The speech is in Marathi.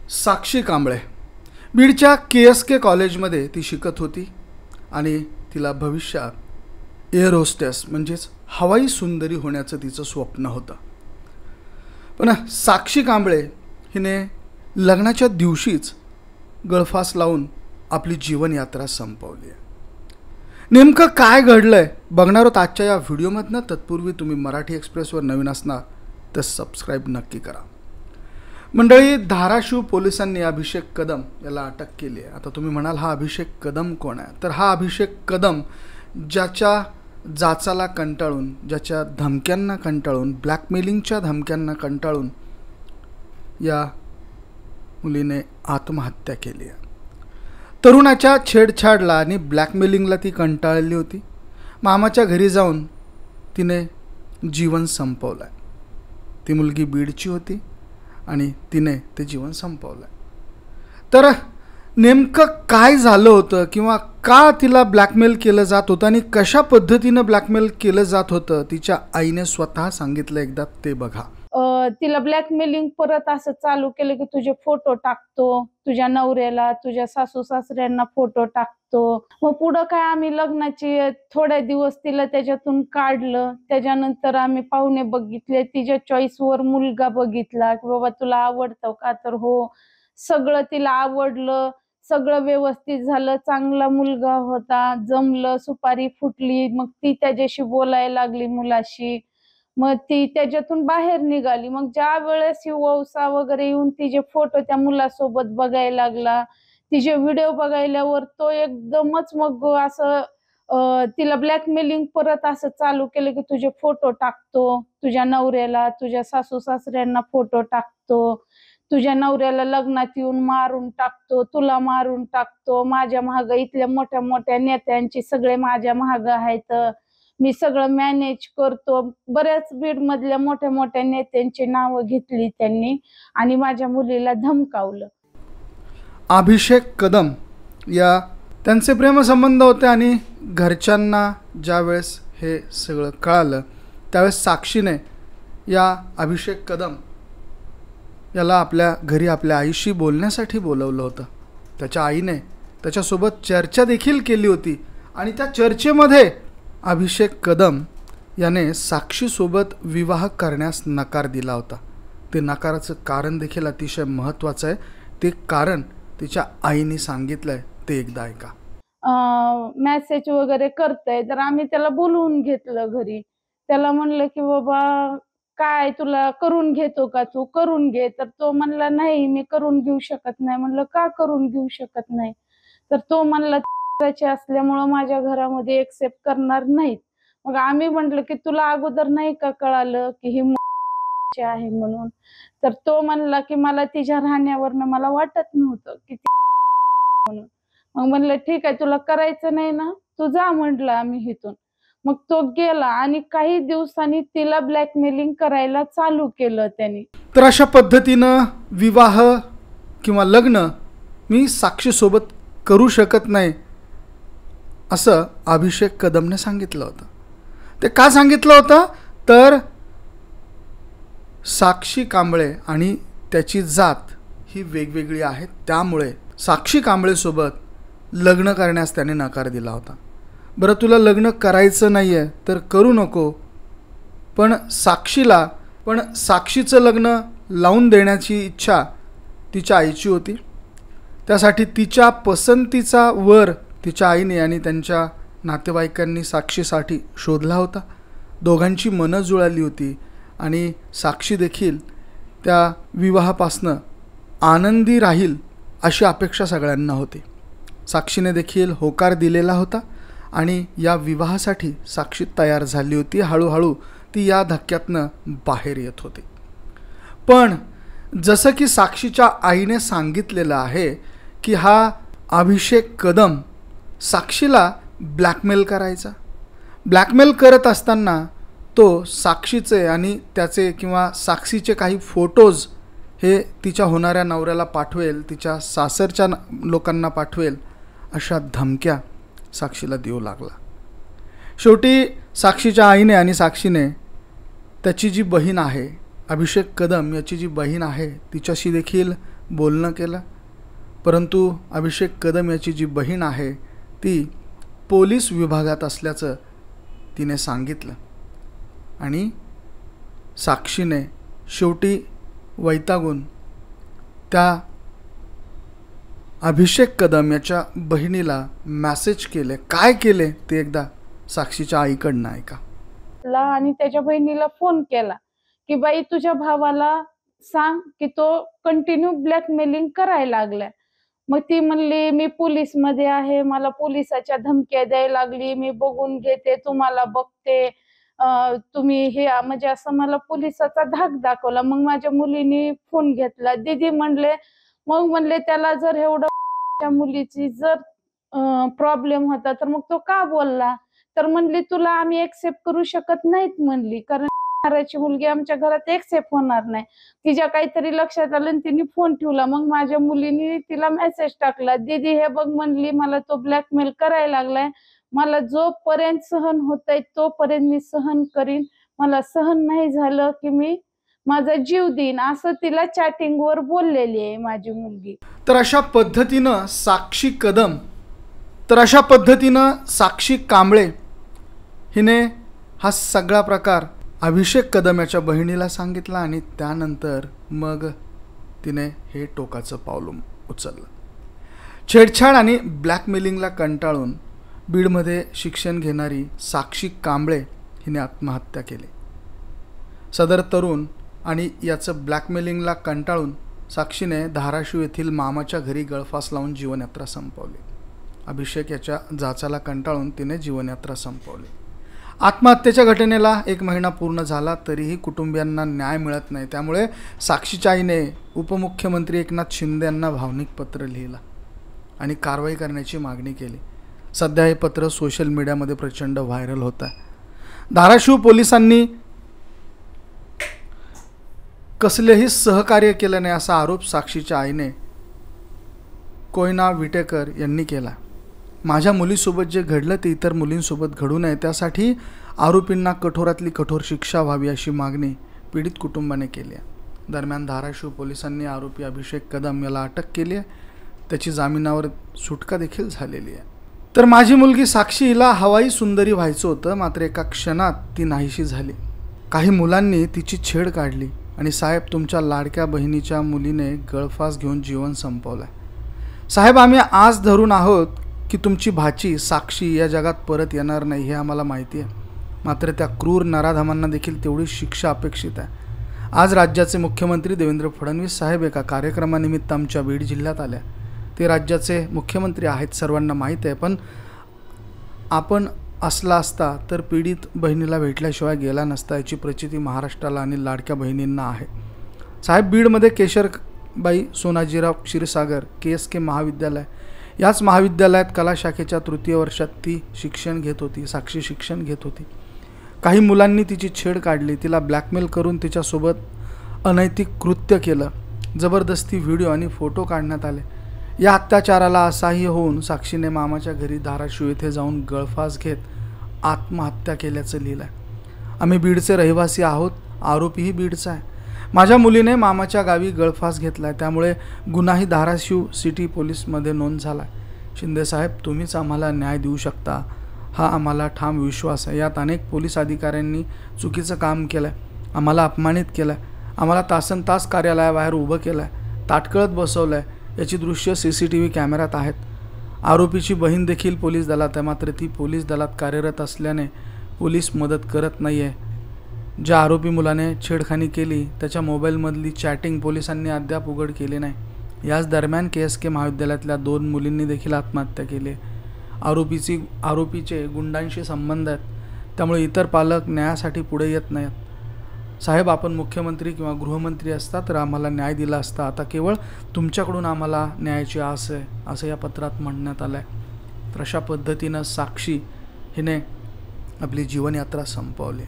साक्षी कांबळे बीडच्या KSK कॉलेजमध्ये ती शिकत होती आणि तिला भविष्यात एअर होस्टेस म्हणजेच हवाई सुंदरी होण्याचं तिचं स्वप्न होतं। पण साक्षी कांबळे हिने लग्नाच्या दिवशीच गळफास लावून आपली जीवनयात्रा संपवली। नेमकं काय घडलंय बघणार आहोत आजच्या या व्हिडिओमधनं। तत्पूर्वी तुम्ही मराठी एक्सप्रेसवर नवीन असणार तर सबस्क्राईब नक्की करा। मंडळी, धाराशिव पोलिसांनी अभिषेक कदम याला अटक केली आहे। आता तुम्ही म्हणाल हा अभिषेक कदम कोण आहे? तर हा अभिषेक कदम ज्याच्या जाचाला कंटाळून, ज्याच्या धमक्यांना कंटाळून, ब्लॅकमेलिंगच्या धमक्यांना कंटाळून या मुलीने आत्महत्या केली आहे। तरुणाच्या छेडछाडला आणि ब्लॅकमेलिंगला ती कंटाळली होती। मामाच्या घरी जाऊन तिने जीवन संपवलं। ती मुलगी बीडची होती आणि तिने ते जीवन संपवलं। तर नेमकं काय झालं होतं किंवा का तिला ब्लॅकमेल केलं जात होतं आणि कशा पद्धतीने ब्लॅकमेल केलं जात होतं तिच्या आईने स्वतः सांगितलं, एकदा ते बघा। तिला ब्लॅकमेलिंग परत असं चालू केलं की तुझे फोटो टाकतो, तुझ्या नवऱ्याला, तुझ्या सासू सासऱ्यांना फोटो टाकतो। मग पुढं काय, आम्ही लग्नाची थोडे दिवस तिला त्याच्यातून काढलं। त्याच्यानंतर आम्ही पाहुणे बघितले, तिच्या चॉईसवर मुलगा बघितला की बाबा तुला आवडतो का? तर हो, सगळं तिला आवडलं, सगळं व्यवस्थित झालं, चांगला मुलगा होता, जमलं, सुपारी फुटली। मग ती त्याच्याशी बोलायला लागली मुलाशी, मग ती त्याच्यातून बाहेर निघाली। मग ज्या वेळेस ही वौसा वगैरे येऊन तिचे फोटो त्या मुलासोबत बघायला लागला, तिचे व्हिडिओ बघायल्यावर तो एकदमच मग असं तिला ब्लॅकमेलिंग परत असं चालू केलं की तुझे फोटो टाकतो, तुझ्या नवऱ्याला, तुझ्या सासू सासऱ्यांना फोटो टाकतो, तुझ्या नवऱ्याला लग्नात येऊन मारून टाकतो, तुला मारून टाकतो, माझ्या महाग इथल्या मोठ्या मोठ्या नेत्यांची सगळे माझ्या महाग आहेत, मी सगळं मॅनेज करतो। बऱ्याच बीड मधल्या मोठ्या मोठ्या नेत्यांची नावं घेतली त्यांनी आणि माझ्या मुलीला धमकावलं। अभिषेक कदम या त्यांचे प्रेमसंबंध होते आणि घरच्यांना ज्यावेळेस हे सगळं कळालं त्यावेळेस साक्षीने या अभिषेक कदम याला आपल्या घरी आपल्या आईशी बोलण्यासाठी बोलवलं होतं। त्याच्या आईने त्याच्यासोबत चर्चा देखील केली होती आणि त्या चर्चेमध्ये अभिषेक कदम याने साक्षीसोबत विवाह करण्यास नकार दिला होता। ते नकाराचं कारण देखील अतिशय महत्त्वाचं आहे। ते कारण तिच्या आईने सांगितलं आहे, ते एकदा ऐका। मेसेज वगैरे करतय, तर आम्ही त्याला बोलवून घेतलं घरी। त्याला म्हणलं की बाबा काय तुला करून घेतो का, तू करून घे। तर तो म्हणला नाही, मी करून घेऊ शकत नाही। म्हणलं का करून घेऊ शकत नाही? तर तो म्हणला असल्यामुळं माझ्या घरामध्ये एक्सेप्ट करणार नाहीत। मग आम्ही म्हटलं की तुला अगोदर नाही का कळालं की ही आहे म्हणून? तर तो म्हणला की मला तिच्या राहण्यावरनं मला वाटत नव्हतं की म्हणून। मग म्हणलं ठीक आहे, तुला करायचं नाही ना, तू जा म्हटलं आम्ही इथून। मग तो गेला आणि काही दिवसांनी तिला ब्लॅकमेलिंग करायला चालू केलं त्याने। तर अशा पद्धतीनं विवाह किंवा लग्न मी साक्षीसोबत करू शकत नाही असं अभिषेक कदमने सांगितलं होतं। ते का सांगितलं होतं? तर साक्षी कांबळे आणि त्याची जात ही वेगवेगळी आहे, त्यामुळे साक्षी कांबळेसोबत लग्न करण्यास त्याने नकार दिला होता। बरं, तुला लग्न करायचं नाही आहे तर करू नको, पण साक्षीचं लग्न लावून देण्याची इच्छा तिच्या आईची होती। त्यासाठी तिच्या पसंतीचा वर तिच्या आईने आणि त्यांच्या नातेवाईकांनी साक्षीसाठी शोधला होता। दोघांची मनं जुळाली होती आणि साक्षी देखील त्या विवाहापासनं आनंदी राहील अशी अपेक्षा सगळ्यांना होती। साक्षीने देखील होकार दिलेला होता आणि या विवाहासाठी साक्षी तयार झाली होती। हळूहळू ती या धक्क्यातनं बाहेर येत होती। पण जसं की साक्षीच्या आईने सांगितलेलं आहे की हा अभिषेक कदम साक्षीला ब्लॅकमेल करायचा। ब्लॅकमेल करत असताना तो साक्षीचे आणि त्याचे किंवा साक्षीचे काही फोटोज हे तिच्या होणाऱ्या नवऱ्याला पाठवेल, तिच्या सासरच्या लोकांना पाठवेल, अशा धमक्या साक्षीला देऊ लागला। शेवटी साक्षीच्या आईने आणि साक्षीने त्याची जी बहीण आहे, अभिषेक कदम याची जी बहीण आहे, तिच्याशी देखील बोलणं केलं, परंतु अभिषेक कदम याची जी बहीण आहे ती पोलीस विभागात असल्याचं तिने सांगितलं आणि साक्षीने शेवटी वैतागून त्या अभिषेक कदम याच्या बहिणीला मेसेज केले. काय केले ते एकदा साक्षीच्या आईकडनं ऐका. आणि त्याच्या बहिणीला फोन केला की बाई तुझ्या भावाला सांग की तो कंटिन्यू ब्लॅकमेलिंग करायला लागलाय. मग ती म्हणली मी पोलीस मध्ये आहे, मला पोलिसाच्या धमक्या द्यायला लागली, मी बघून घेते, तुम्हाला बघते, तुम्ही हे म्हणजे असं मला पोलिसाचा धाक दाखवला. मग माझ्या मुलीने फोन घेतला, दीदी म्हणले, मग म्हणले त्याला जर एवढं त्या मुलीची जर प्रॉब्लेम होता तर मग तो का बोलला. तर म्हणली तुला आम्ही एक्सेप्ट करू शकत नाहीत म्हणली, कारण ची मुलगी आमच्या घरात एक्सेप्ट होणार नाही. तिच्या काहीतरी लक्षात आलं आणि तिने फोन ठेवला. मग माझ्या मुलीने तिला मेसेज टाकला, दीदी हे बघ म्हणली मला तो ब्लॅकमेल करायला लागलाय, मला जोपर्यंत सहन होतंय तोपर्यंत मी सहन करीन, मला सहन नाही झालं की मी माझा जीव देईन, असं तिला चॅटिंगवर बोललेली आहे माझी मुलगी. तर अशा पद्धतीनं साक्षी कांबळे हिने हा सगळा प्रकार अभिषेक कदम याच्या बहिणीला सांगितला आणि त्यानंतर मग तिने हे टोकाचं पाऊल उचललं. छेडछाड आणि ब्लॅकमेलिंगला कंटाळून बीडमध्ये शिक्षण घेणारी साक्षी कांबळे हिने आत्महत्या केली. सदर तरुण आणि याचं ब्लॅकमेलिंगला कंटाळून साक्षीने धाराशिव येथील मामाच्या घरी गळफास लावून जीवनयात्रा संपवली. अभिषेक याच्या जाचाला कंटाळून तिने जीवनयात्रा संपवली. आत्महत्येच्या घटनेला 1 महिना पूर्ण झाला तरीही कुटुंबियांना न्याय मिळत नाही. त्यामुळे साक्षीच्या आईने उपमुख्यमंत्री एकनाथ शिंदे यांना भावनिक पत्र लिहिलं आणि कारवाई करण्याची मागणी केली. सध्या हे पत्र सोशल मीडियामध्ये प्रचंड व्हायरल होत आहे. धाराशिव पोलिसांनी कसलेही सहकार्य केलं नाही असा आरोप साक्षीच्या आईने कोयना विटेकर यांनी केला. माझ्या मुलीसोबत जे घडलं ते इतर मुलींसोबत घडू नये, त्यासाठी आरोपींना कठोरातली कठोर शिक्षा व्हावी अशी मागणी पीडित कुटुंबाने केली आहे. दरम्यान धाराशिव पोलिसांनी आरोपी अभिषेक कदम याला अटक केली आहे. त्याची जामिनावर सुटका देखील झालेली आहे. तर माझी मुलगी साक्षी हिला हवाई सुंदरी व्हायचं होतं, मात्र एका क्षणात ती नाहीशी झाली. काही मुलांनी तिची छेड काढली आणि साहेब तुमच्या लाडक्या बहिणीच्या मुलीने गळफास घेऊन जीवन संपवलं. साहेब आम्ही आज धरून आहोत की तुमची भाची साक्षी या जगात परत येणार नाही हे आम्हाला माहिती आहे, मात्र त्या क्रूर नराधमांना देखील तेवढी शिक्षा अपेक्षित आहे. आज राज्याचे मुख्यमंत्री देवेंद्र फडणवीस साहेब एका कार्यक्रमानिमित्त आमच्या बीड जिल्ह्यात आल्या. ते राज्याचे मुख्यमंत्री आहेत, सर्वांना माहीत आहे, पण आपण असला असता तर पीडित बहिणीला भेटल्याशिवाय गेला नसता याची प्रचिती महाराष्ट्राला आणि लाडक्या बहिणींना आहे. साहेब बीडमध्ये केशरबाई सोनाजीराव क्षीरसागर KSK महाविद्यालय, याच महाविद्यालयात कला शाखेच्या 3य वर्षात ती शिक्षण घेत होती. साक्षी शिक्षण घेत होती. काही मुलांनी तिची छेड काढली, तिला ब्लॅकमेल करून तिच्यासोबत अनैतिक कृत्य केलं. जबरदस्ती व्हिडिओ आणि फोटो काढण्यात आले. या अत्याचाराला असह्य होऊन साक्षीने मामाच्या घरी धाराशिव येथे जाऊन गळफास घेत आत्महत्या केल्याचं लिहिलं आहे. आम्ही बीडचे रहिवासी आहोत, आरोपीही बीडचा आहे. माझ्या मुलीने मामाच्या गावी गळफास घेतला, त्यामुळे गुन्हाही धाराशिव सिटी पोलीसमध्ये नोंद झाला. शिंदेसाहेब तुम्हीच आम्हाला न्याय देऊ शकता हा आम्हाला ठाम विश्वास आहे. यात अनेक पोलीस अधिकाऱ्यांनी चुकीचं काम केलं आहे, आम्हाला अपमानित केलं आहे, आम्हाला तासनतास कार्यालयाबाहेर उभं केलं आहे, ताटकळत बसवलं आहे. याची दृश्य CCTV कॅमेऱ्यात आहेत. आरोपीची बहीण देखील पोलीस दलात आहे, मात्र ती पोलीस दलात कार्यरत असल्याने पोलीस मदत करत नाही आहे. ज्या आरोपी मुलाने छेडखानी केली त्याच्या मोबाईलमधली चॅटिंग पोलिसांनी अद्याप उघड केली नाही. याच दरम्यान KSK महाविद्यालयातल्या 2 मुलींनी देखील आत्महत्या केली. आरोपीचे गुंडांशी संबंध आहेत, त्यामुळे इतर पालक न्यायासाठी पुढे येत नाहीत. साहेब आपण मुख्यमंत्री किंवा गृहमंत्री असता तर आम्हाला न्याय दिला असता, आता केवळ तुमच्याकडून आम्हाला न्यायाची आस आहे असं या पत्रात म्हणण्यात आलं आहे. तर अशा पद्धतीनं साक्षी हिने आपली जीवनयात्रा संपवली.